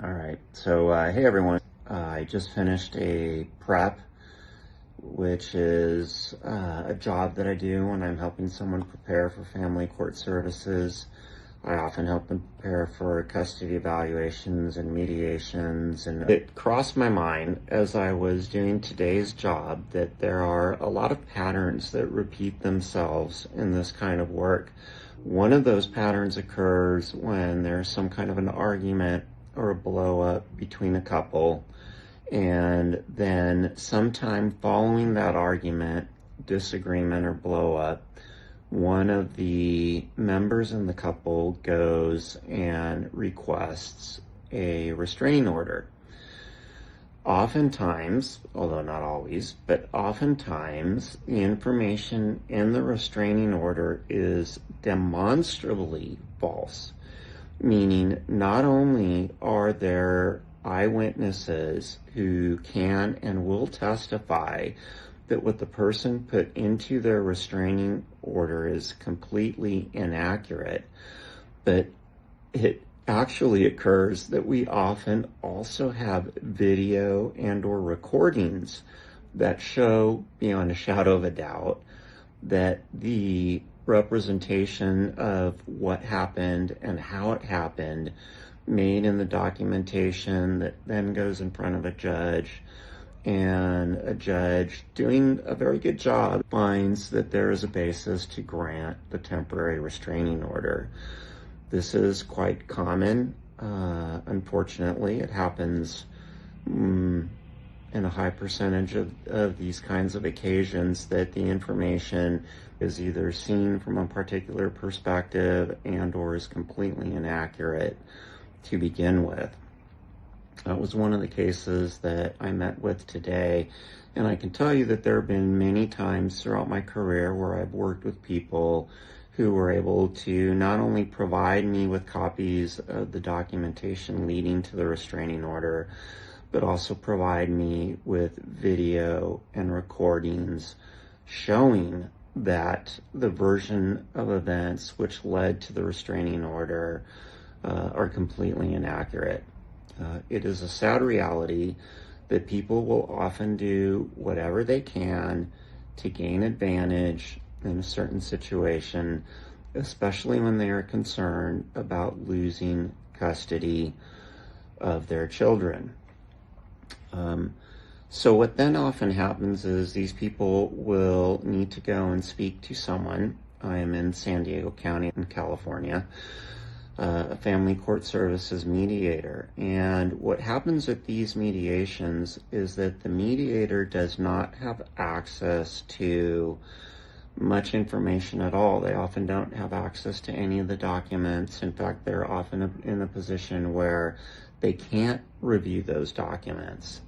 All right, so hey everyone. I just finished a prep, which is a job that I do when I'm helping someone prepare for family court services. I often help them prepare for custody evaluations and mediations, and it crossed my mind as I was doing today's job that there are a lot of patterns that repeat themselves in this kind of work. One of those patterns occurs when there's some kind of an argument or a blow up between a couple, and then sometime following that argument, disagreement, or blow up, one of the members in the couple goes and requests a restraining order. Oftentimes, although not always, but oftentimes the information in the restraining order is demonstrably false, meaning not only are there eyewitnesses who can and will testify that what the person put into their restraining order is completely inaccurate, but it actually occurs that we often also have video and or recordings that show beyond a shadow of a doubt that the representation of what happened and how it happened made in the documentation that then goes in front of a judge, and a judge doing a very good job finds that there is a basis to grant the temporary restraining order. This is quite common. Unfortunately, it happens in a high percentage of these kinds of occasions that the information is either seen from a particular perspective and or is completely inaccurate to begin with. That was one of the cases that I met with today, and I can tell you that there have been many times throughout my career where I've worked with people who were able to not only provide me with copies of the documentation leading to the restraining order, but also provide me with video and recordings showing that the version of events which led to the restraining order are completely inaccurate. It is a sad reality that people will often do whatever they can to gain advantage in a certain situation, especially when they are concerned about losing custody of their children. So what then often happens is these people will need to go and speak to someone. I am in San Diego County in California, a family court services mediator. And what happens at these mediations is that the mediator does not have access to much information at all. They often don't have access to any of the documents. In fact, they're often in a position where they can't review those documents.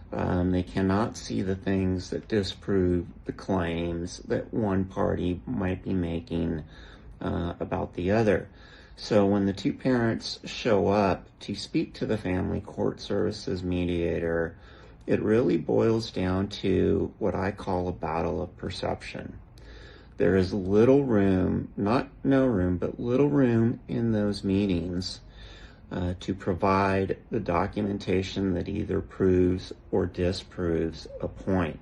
They cannot see the things that disprove the claims that one party might be making about the other. So when the two parents show up to speak to the family court services mediator, it really boils down to what I call a battle of perception. There is little room, not no room, but little room in those meetings to provide the documentation that either proves or disproves a point.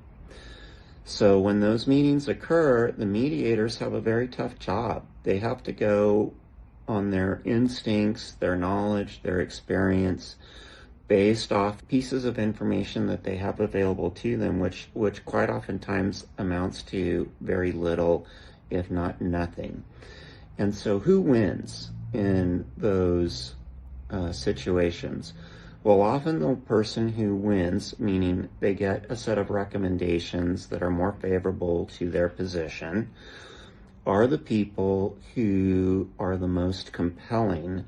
So when those meetings occur, the mediators have a very tough job. They have to go on their instincts, their knowledge, their experience, based off pieces of information that they have available to them, which quite oftentimes amounts to very little, if not nothing. And so who wins in those situations? Well, often the person who wins, meaning they get a set of recommendations that are more favorable to their position, are the people who are the most compelling,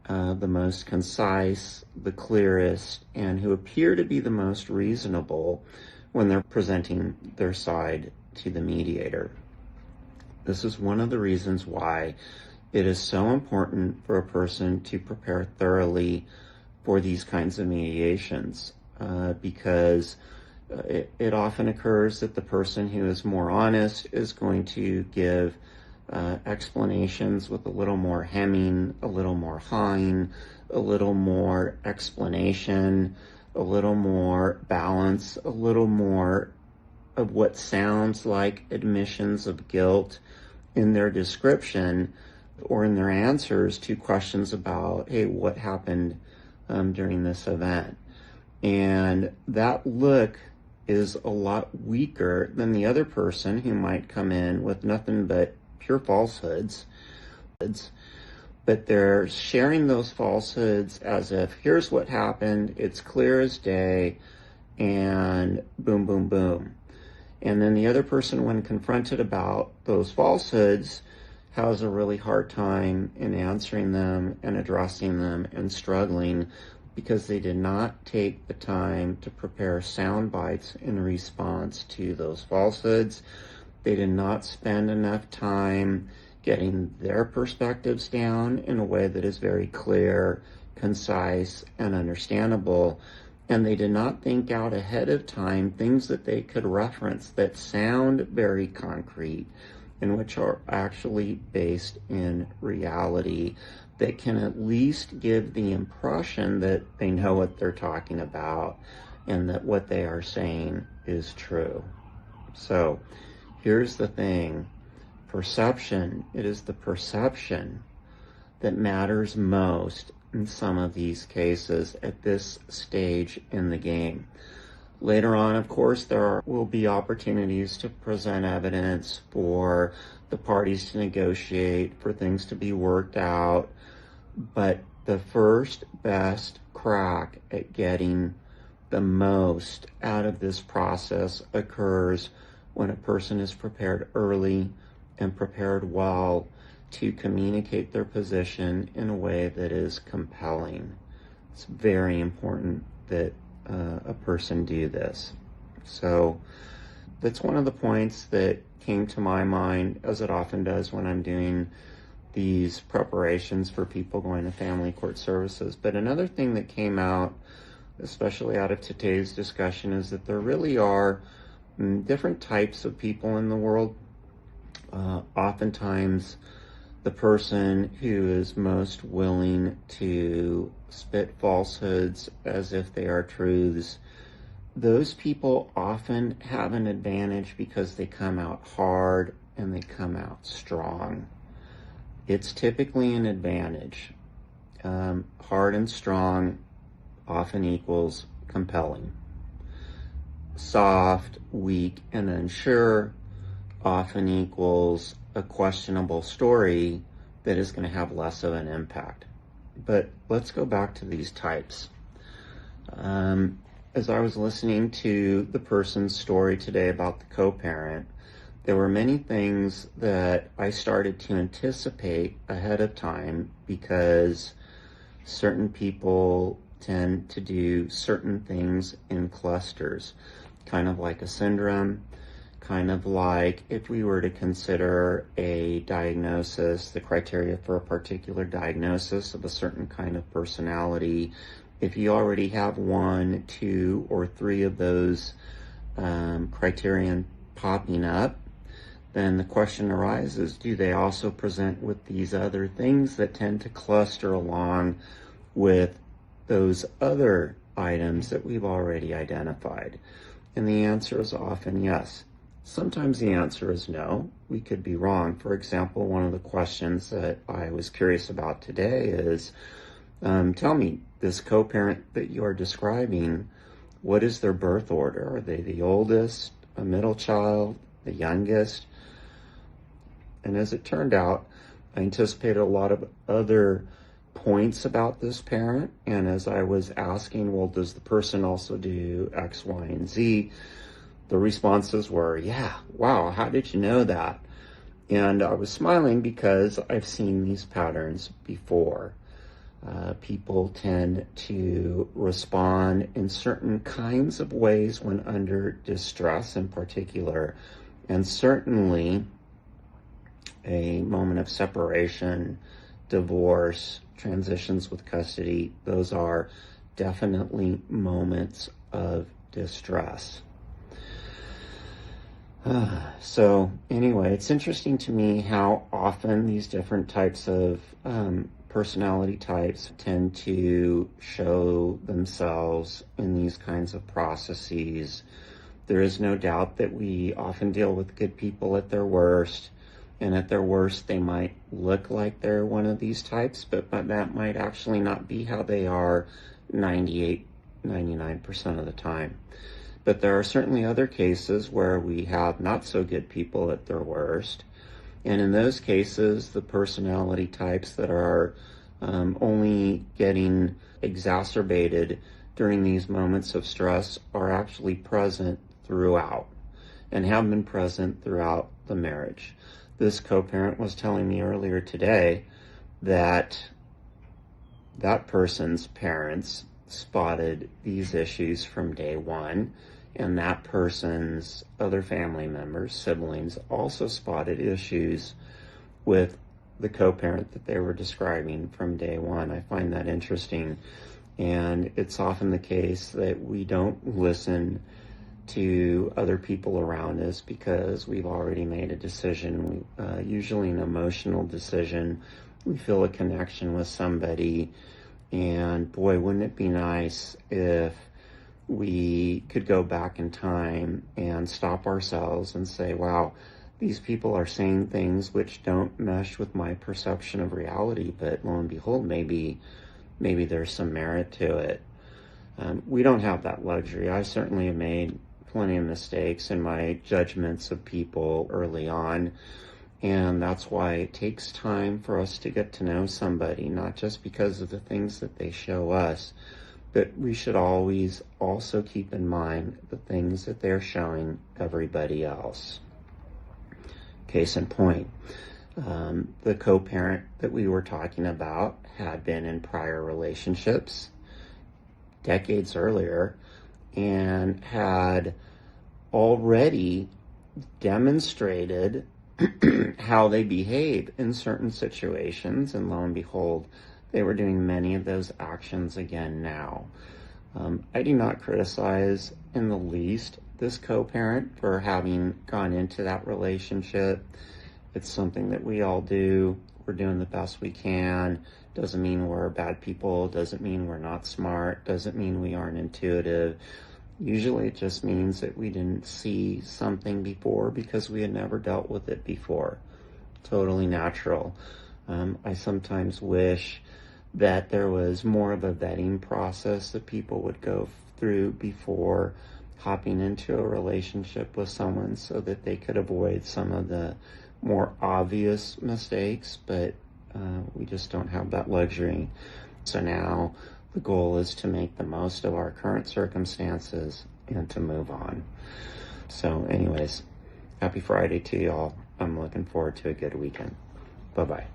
the most concise, the clearest, and who appear to be the most reasonable when they're presenting their side to the mediator. This is one of the reasons why it is so important for a person to prepare thoroughly for these kinds of mediations, because it often occurs that the person who is more honest is going to give explanations with a little more hemming, a little more hawing, a little more explanation, a little more balance, a little more of what sounds like admissions of guilt in their description or in their answers to questions about, hey, what happened during this event? And that look is a lot weaker than the other person who might come in with nothing but pure falsehoods. But they're sharing those falsehoods as if, here's what happened, it's clear as day, and boom, boom, boom. And then the other person, when confronted about those falsehoods, has a really hard time in answering them and addressing them and struggling because they did not take the time to prepare sound bites in response to those falsehoods. They did not spend enough time getting their perspectives down in a way that is very clear, concise, and understandable. And they did not think out ahead of time things that they could reference that sound very concrete and which are actually based in reality, that can at least give the impression that they know what they're talking about and that what they are saying is true. So here's the thing. Perception, it is the perception that matters most in some of these cases at this stage in the game. Later on, of course, there will be opportunities to present evidence for the parties to negotiate, for things to be worked out, but the first best crack at getting the most out of this process occurs when a person is prepared early and prepared well to communicate their position in a way that is compelling. It's very important that a person do this. So that's one of the points that came to my mind, as it often does when I'm doing these preparations for people going to family court services. But another thing that came out, especially out of today's discussion, is that there really are different types of people in the world. Oftentimes, the person who is most willing to spit falsehoods as if they are truths, those people often have an advantage because they come out hard and they come out strong. It's typically an advantage. Hard and strong often equals compelling. Soft, weak, and unsure often equals a questionable story that is going to have less of an impact. But let's go back to these types. As I was listening to the person's story today about the co-parent, there were many things that I started to anticipate ahead of time because certain people tend to do certain things in clusters, kind of like a syndrome, kind of like if we were to consider a diagnosis, the criteria for a particular diagnosis of a certain kind of personality. If you already have 1, 2, or 3 of those criterion popping up, then the question arises, do they also present with these other things that tend to cluster along with those other items that we've already identified? And the answer is often yes. Sometimes the answer is no. We could be wrong. For example, one of the questions that I was curious about today is, tell me, this co-parent that you are describing, what is their birth order? Are they the oldest, a middle child, the youngest? And as it turned out, I anticipated a lot of other points about this parent. And as I was asking, well, does the person also do X, Y, and Z? The responses were, yeah, wow, how did you know that? And I was smiling because I've seen these patterns before. People tend to respond in certain kinds of ways when under distress in particular. And certainly a moment of separation, divorce, transitions with custody, those are definitely moments of distress. So anyway, it's interesting to me how often these different types of personality types tend to show themselves in these kinds of processes. There is no doubt that we often deal with good people at their worst, and at their worst they might look like they're one of these types, but that might actually not be how they are 99% of the time. But there are certainly other cases where we have not so good people at their worst. And in those cases, the personality types that are only getting exacerbated during these moments of stress are actually present throughout and have been present throughout the marriage. This co-parent was telling me earlier today that that person's parents spotted these issues from day one, and that person's other family members, siblings, also spotted issues with the co-parent that they were describing from day one. I find that interesting, and it's often the case that we don't listen to other people around us because we've already made a decision, usually an emotional decision. We feel a connection with somebody, and boy, wouldn't it be nice if we could go back in time and stop ourselves and say, wow, these people are saying things which don't mesh with my perception of reality, but lo and behold, maybe there's some merit to it. We don't have that luxury. I certainly have made plenty of mistakes in my judgments of people early on, and that's why it takes time for us to get to know somebody, not just because of the things that they show us, but we should always also keep in mind the things that they're showing everybody else. Case in point, the co-parent that we were talking about had been in prior relationships decades earlier and had already demonstrated how they behave in certain situations, and lo and behold, they were doing many of those actions again now. I do not criticize in the least this co-parent for having gone into that relationship. It's something that we all do. We're doing the best we can. Doesn't mean we're bad people. Doesn't mean we're not smart. Doesn't mean we aren't intuitive. Usually it just means that we didn't see something before because we had never dealt with it before. Totally natural. I sometimes wish that there was more of a vetting process that people would go through before hopping into a relationship with someone so that they could avoid some of the more obvious mistakes, but we just don't have that luxury. So now the goal is to make the most of our current circumstances and to move on. So anyways, happy Friday to y'all. I'm looking forward to a good weekend. Bye-bye.